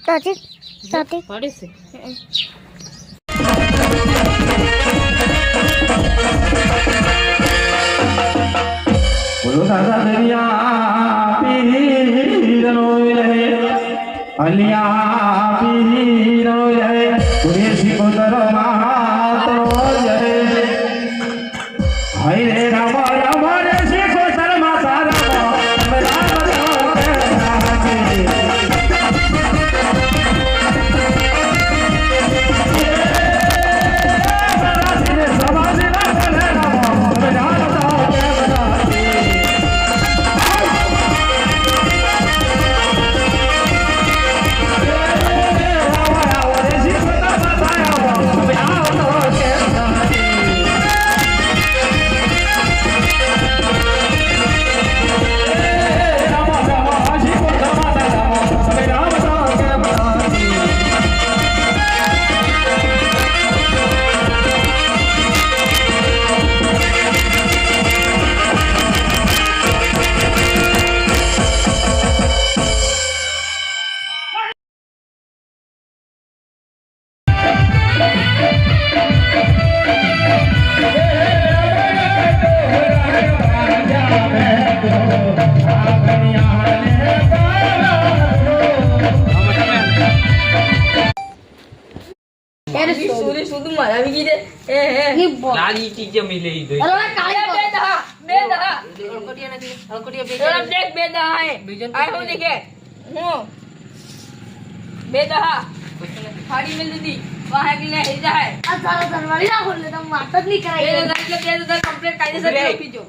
સાચી સાચી પડે છે બોલો દાદા દરિયા પીરનો રહે અલિયા પીરનો રહે પુરે સિકોદર માતનો રહે હૈ રે રામ રામ રે સિકોદર માતા રામ રામ सूर्य शुद्ध मारा भी की दे लाल ईटी के मिले इधर અરે કાળી બે દહા હળકોટિયા નથી હળકોટિયા બે जरा देख બે દહા है आए हो देखे હું બે દહા ખાડી મિલ દીધી વહાં કે લે જા है આ સારા દરવાળી ના ખોલે તો વાત જ નહીં કરાય બે દહા એટલે બે દહા કમ્પ્લીટ કાયદેસર આપી જો